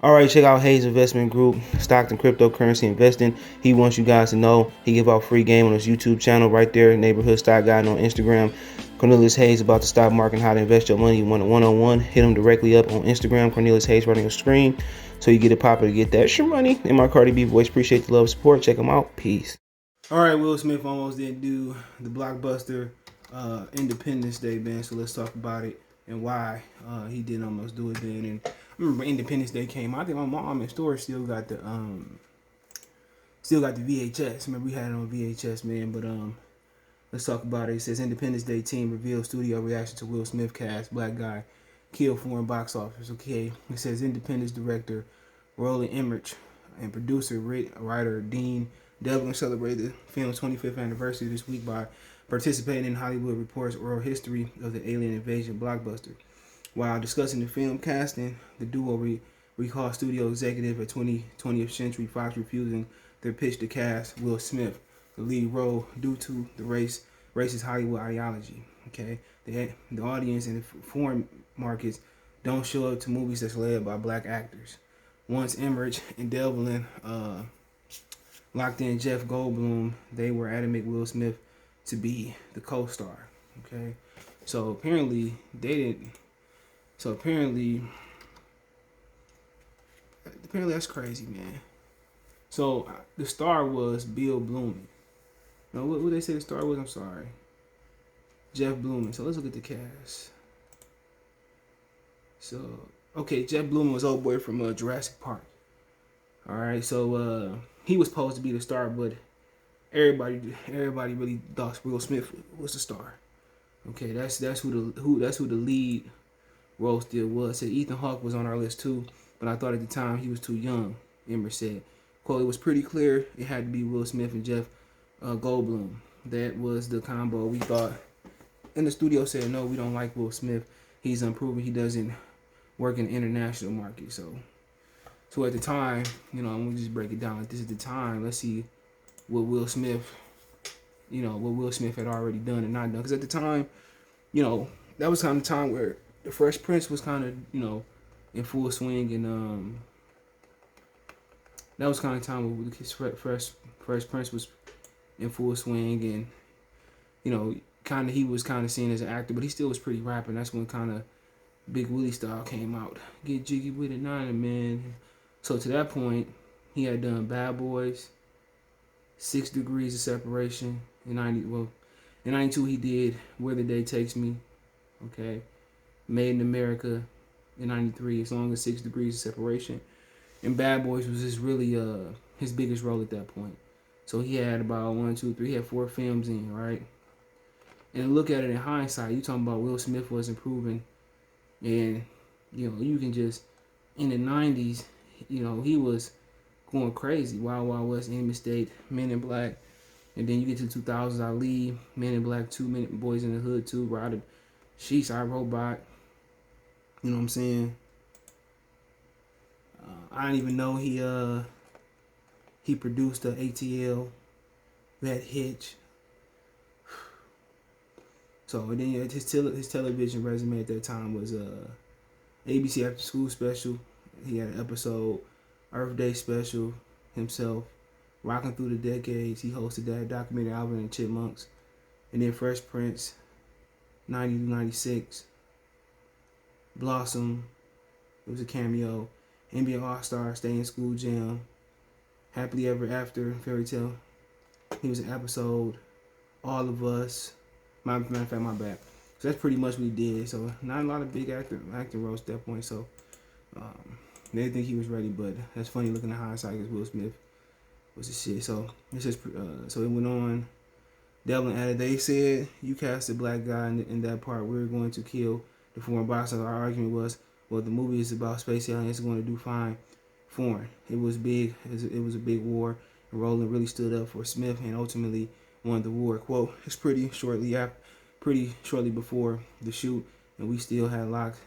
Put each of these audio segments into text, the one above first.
All right, check out Hayes Investment Group, stock and cryptocurrency investing. He wants you guys to know he give out free game on his YouTube channel right there, Neighborhood Stock Guide on Instagram. Cornelius Hayes about the stock market and how to invest your money one-on-one. Hit him directly up on Instagram, Cornelius Hayes, right on your screen. So you get it popping to get that extra money. In my Cardi B voice, appreciate the love and support. Check him out. Peace. All right, Will Smith almost didn't do the Blockbuster Independence Day, man. So let's talk about it and why he didn't almost do it then. And I remember Independence Day came out. I think my mom in store still got the VHS. Remember we had it on VHS, man. But let's talk about it. It says Independence Day team reveals studio reaction to Will Smith cast black guy kill foreign box office. Okay, it says Independence director Roland Emmerich and producer writer Dean Devlin celebrated the film's 25th anniversary this week by participating in Hollywood Report's oral history of the alien invasion blockbuster. While discussing the film casting, the duo recalled studio executive at 20th Century Fox refusing their pitch to cast Will Smith the lead role due to the racist Hollywood ideology. Okay, the audience in the foreign markets don't show up to movies that's led by black actors. Once Emmerich and Devlin locked in Jeff Goldblum, they were adamant Will Smith to be the co-star. Okay, so apparently they didn't. So apparently that's crazy, man. So the star was Bill Blumen. No, what they say the star was? I'm sorry, Jeff Blumen. So let's look at the cast. So okay, Jeff Blumen was old boy from Jurassic Park. All right, so he was supposed to be the star, but everybody really thought Will Smith was the star. Okay, that's who the lead role still was. Said Ethan Hawke was on our list too, but I thought at the time he was too young. Emmer said, "Quote: It was pretty clear it had to be Will Smith and Jeff Goldblum. That was the combo we thought." And the studio said, "No, we don't like Will Smith. He's unproven. He doesn't work in the international market." So at the time, I'm gonna just break it down like this. At the time, let's see what Will Smith had already done and not done. Because at the time, that was kind of the time where the Fresh Prince was kind of, in full swing, and that was kind of the time where his Fresh Prince was in full swing, and he was kind of seen as an actor, but he still was pretty rapping. That's when kind of Big Willie style came out. Get jiggy with it, man. So to that point, he had done Bad Boys, 6 Degrees of Separation in '90. In '92 he did Where the Day Takes Me. Okay, Made in America in '93, as long as 6 Degrees of Separation, and Bad Boys was just really his biggest role at that point. So he had about 1, 2, 3, he had 4 films in, right? And look at it in hindsight, you talking about Will Smith wasn't proven, and you can just in the '90s, he was going crazy. Wild Wild West, Enemy State, Men in Black, and then you get to the 2000s, Ali, Men in Black 2, Boys in the Hood 2, Ride Sheets, I Robot. You know what I'm saying? I didn't even know he produced the ATL, that Hitch. So and then his television resume at that time was ABC After School Special. He had an episode, Earth Day Special himself, Rocking Through the Decades. He hosted that documentary, Alvin and Chipmunks, and then Fresh Prince, 90 to 96. Blossom, it was a cameo. NBA All-Star, Stay in School Jam, Happily Ever After, Fairy Tale. He was an episode, All of Us. Matter of fact, my bad. So that's pretty much what he did. So not a lot of big acting roles at that point. So they didn't think he was ready, but that's funny looking at hindsight because Will Smith was the shit. So it's just so it went on. Devlin added, they said you cast a black guy in that part. We're going to kill the foreign boxer. Our argument was, well, the movie is about space aliens. It's going to do fine foreign. It was big. It was a big war. And Roland really stood up for Smith and ultimately won the war. Quote, it's pretty shortly before the shoot, and we still hadn't locked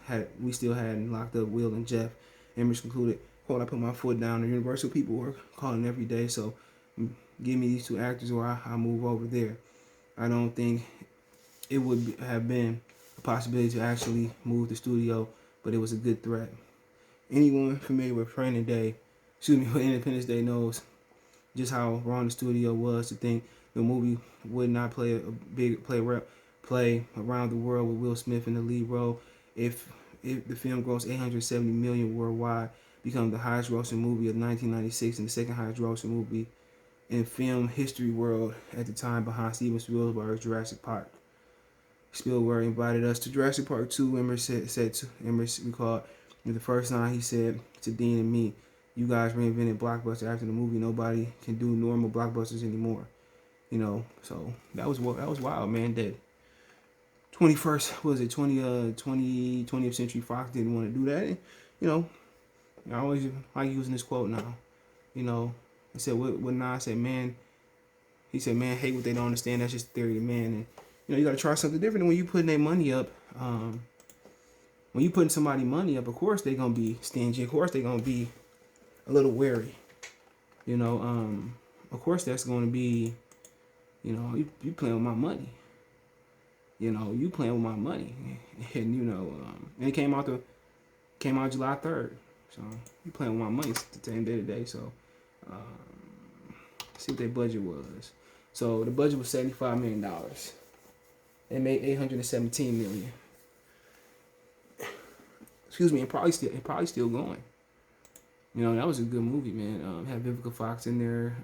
up Will and Jeff. Emmerich concluded, quote, I put my foot down. The Universal people were calling every day, so give me these 2 actors or I'll move over there. I don't think it would have been a possibility to actually move the studio, but it was a good threat. Anyone familiar with with Independence Day knows just how wrong the studio was to think the movie would not play around the world with Will Smith in the lead role. If the film grossed 870 million worldwide, become the highest grossing movie of 1996 and the second highest grossing movie in film history world at the time, behind Steven Spielberg's Jurassic Park. Spielberg invited us to Jurassic Park 2. Emmerich recalled the first line he said to Dean and me, "You guys reinvented Blockbuster. After the movie, nobody can do normal blockbusters anymore." So that was wild, man. That 20th Century Fox didn't want to do that. And, I always like using this quote now. He said what Nas said, man. He said, man, hate what they don't understand. That's just the theory of man. And you got to try something different. And when you putting their money up, when you putting somebody money up, of course they're gonna be stingy. Of course they're gonna be a little wary. Of course that's gonna be, you playing with my money. You playing with my money, and it came out July 3rd. So you playing with my money at the end of the day. So see what their budget was. So the budget was $75 million. They made $817 million. Excuse me, and probably still going. That was a good movie, man. Had Vivica Fox in there,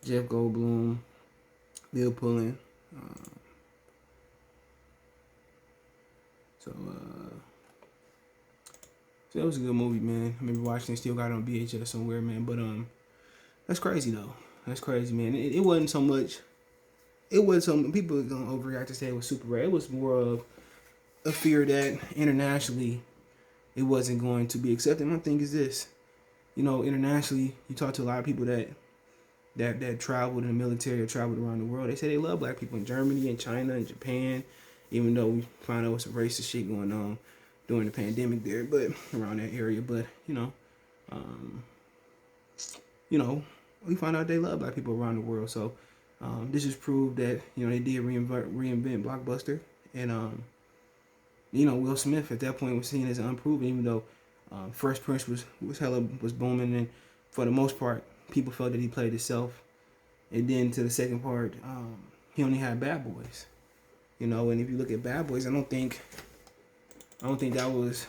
Jeff Goldblum, Bill Pullman. So that was a good movie, man. I remember watching it, still got it on VHS somewhere, man. But that's crazy though. That's crazy, man. It wasn't so much. It was some people gonna overreact to say it was super rare. It was more of a fear that internationally it wasn't going to be accepted. My thing is this, internationally, you talk to a lot of people that traveled in the military or traveled around the world. They say they love black people in Germany and China and Japan, even though we found out some racist shit going on during the pandemic there, but around that area. But we found out they love black people around the world. So this just proved that they did reinvent Blockbuster, and Will Smith at that point was seen as unproven, even though Fresh Prince was booming, and for the most part people felt that he played himself. And then to the second part, he only had Bad Boys, and if you look at Bad Boys, I don't think that was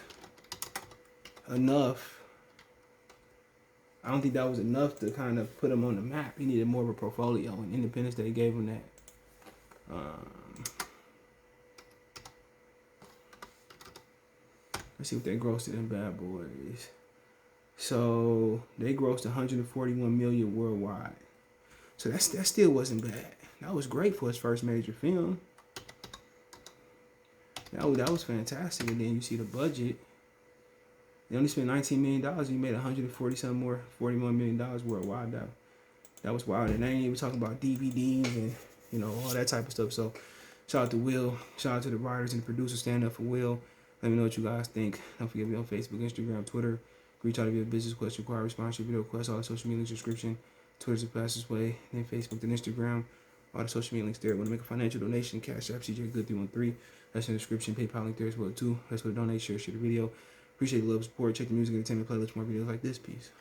enough. I don't think that was enough to kind of put him on the map. He needed more of a portfolio, and Independence Day gave him that. Let's see what they grossed in Bad Boys. So they grossed 141 million worldwide. So that still wasn't bad. That was great for his first major film. That was fantastic. And then you see the budget. They only spent $19 million. You made $41 million worldwide. That was wild. And I ain't even talking about DVDs and all that type of stuff. So shout out to Will. Shout out to the writers and the producers. Stand up for Will. Let me know what you guys think. Don't forget me on Facebook, Instagram, Twitter. Reach out if you have a business question, require response, video requests, all the social media links, description. Twitter's the fastest way. Then Facebook, then Instagram. All the social media links there. Want to make a financial donation? Cash App, CJ Good 313. That's in the description. PayPal link there as well too. That's what donate, share the video. Appreciate the love, support. Check the music, entertainment playlist, more videos like this. Peace.